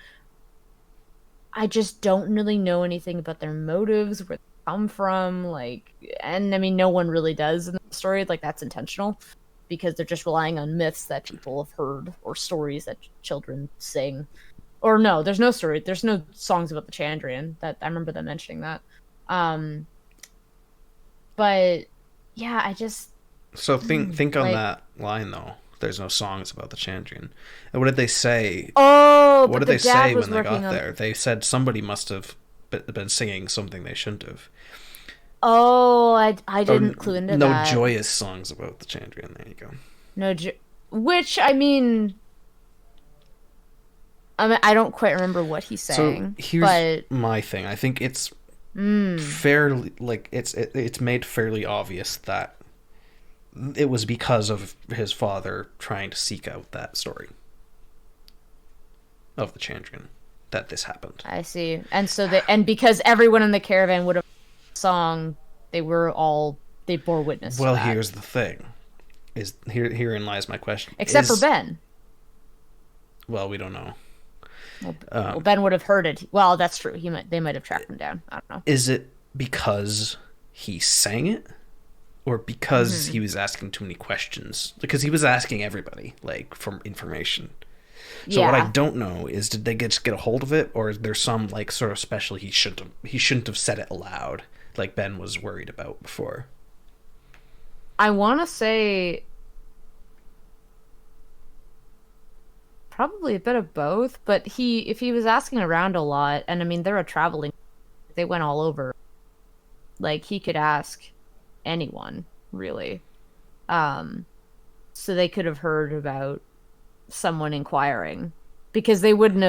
I just don't really know anything about their motives, where come from, like, and I mean no one really does in the story. Like that's intentional because they're just relying on myths that people have heard or stories that children sing. Or no, there's no songs about the Chandrian. That I remember them mentioning that. But yeah, I just think on that line though. There's no songs about the Chandrian. And what did they say? What did they say when they got there? They said somebody must have been singing something they shouldn't have. I didn't clue into that. No joyous songs about the Chandrian. There you go. Which I mean, I don't quite remember what he's saying. So here's my thing. I think it's fairly like it's made fairly obvious that it was because of his father trying to seek out that story of the Chandrian that this happened. I see. And so because everyone in the caravan would have song, they bore witness to that. Here's the thing. Herein lies my question. Except for Ben. Well, we don't know. Well, Ben would have heard it. Well, that's true. They might have tracked him down. I don't know. Is it because he sang it? Or because he was asking too many questions? Because he was asking everybody, like, for information. So what I don't know is, did they just get a hold of it, or is there some like sort of special he shouldn't have said it aloud, like Ben was worried about before? I want to say probably a bit of both, but if he was asking around a lot, and I mean they're they went all over. Like he could ask anyone really, so they could have heard about someone inquiring, because they wouldn't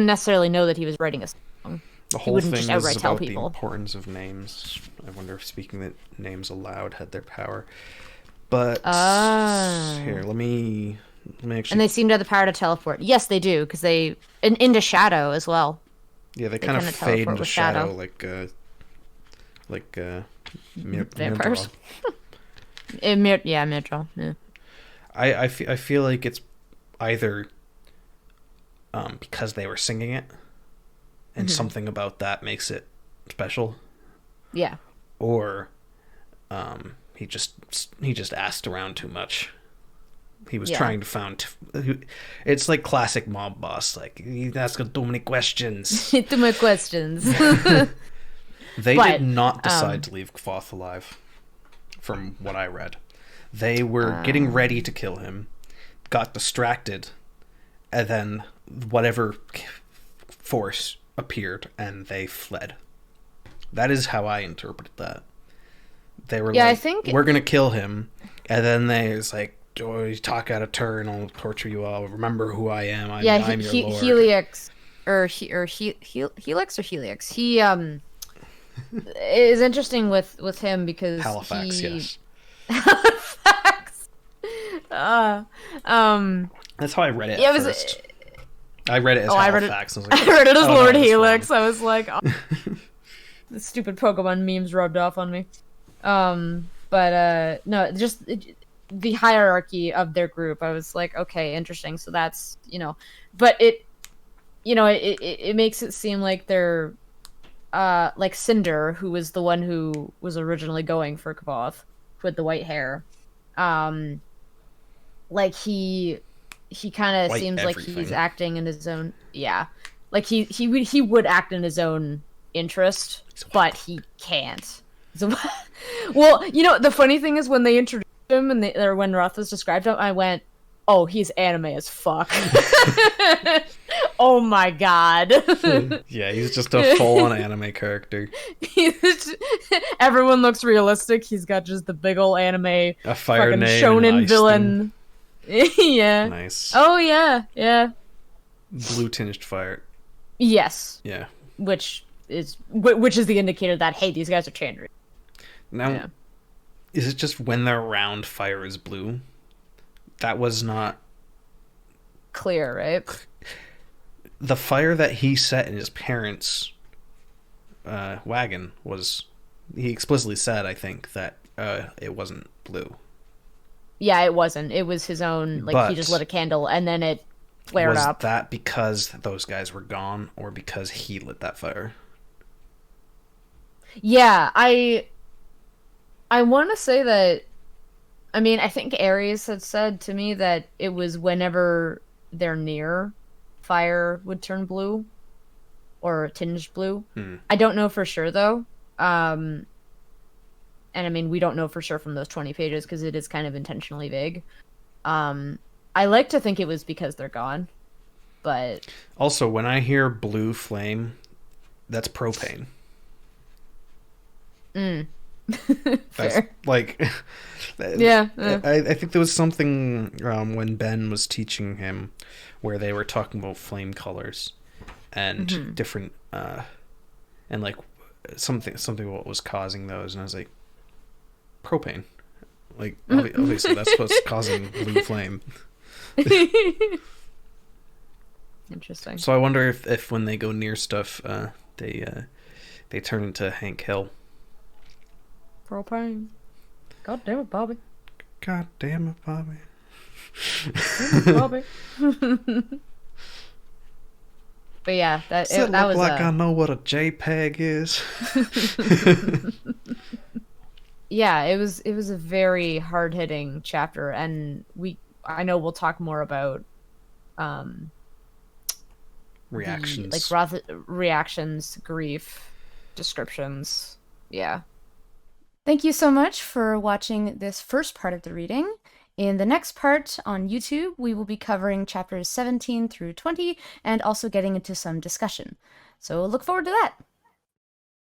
necessarily know that he was writing a song. The whole thing is about the importance of names. I wonder if speaking the names aloud had their power. But here, let me actually. And they seem to have the power to teleport. Yes, they do, because they into shadow as well. Yeah, they kind of fade into shadow like vampires. Myrddraal. Yeah. I feel like it's either because they were singing it and something about that makes it special. Yeah. Or he just asked around too much. He was Yeah. trying to find. It's like classic mob boss. Like, he's asking too many questions. Too many questions. They did But, not decide to leave Kvoth alive, from what I read. They were getting ready to kill him, got distracted, and then whatever force appeared, and they fled. That is how I interpreted that. They were I think we're going to kill him, and then they was like, oh, you talk out of turn, I'll torture you all. Remember who I am. I'm your lord. Helix or Helix or Helix. He is interesting with him because Halifax, yes. Halifax. That's how I read it at first. I read it as Halifax. I read it as Lord Helix. I was like, oh. The stupid Pokemon memes rubbed off on me. But no, just the hierarchy of their group. I was like, okay, interesting. So that's, but it makes it seem like they're like Cinder, who was the one who was originally going for Kavoth, who had the white hair. Like he kind of seems like he's acting in his own, like he would act in his own interest, but he can't. So, well, the funny thing is when they introduced him or when Rothfuss described him, I went, "Oh, he's anime as fuck." Oh my god. Yeah, he's just a full-on anime character. Everyone looks realistic. He's got just the big ol' anime, a fire name, shonen villain. Yeah. Nice. Oh yeah. Blue tinged fire. Yes. Yeah. Which is the indicator that, hey, these guys are changing. Now, is it just when they're around, fire is blue? That was not clear, right? The fire that he set in his parents' wagon was... He explicitly said, I think, that it wasn't blue. Yeah, it wasn't. It was his own... Like, he just lit a candle, and then it flared up. Was that because those guys were gone, or because he lit that fire? Yeah, I want to say that... I mean, I think Aries had said to me that it was whenever they're near, fire would turn blue. Or tinged blue. I don't know for sure, though. And I mean, we don't know for sure from those 20 pages, because it is kind of intentionally vague. I like to think it was because they're gone. But... Also, when I hear blue flame, that's propane. That's like... Yeah. I think there was something when Ben was teaching him where they were talking about flame colors and different and like something what was causing those, and I was like, propane, like obviously that's what's causing blue flame. Interesting. So I wonder if when they go near stuff they turn into Hank Hill. Propane. God damn it, Bobby. God damn it, Bobby. Bobby. But yeah, that was like I know what a JPEG is. Yeah, it was a very hard-hitting chapter, and I know we'll talk more about reactions, reactions, grief, descriptions. Yeah. Thank you so much for watching this first part of the reading. In the next part on YouTube, we will be covering chapters 17 through 20 and also getting into some discussion. So look forward to that.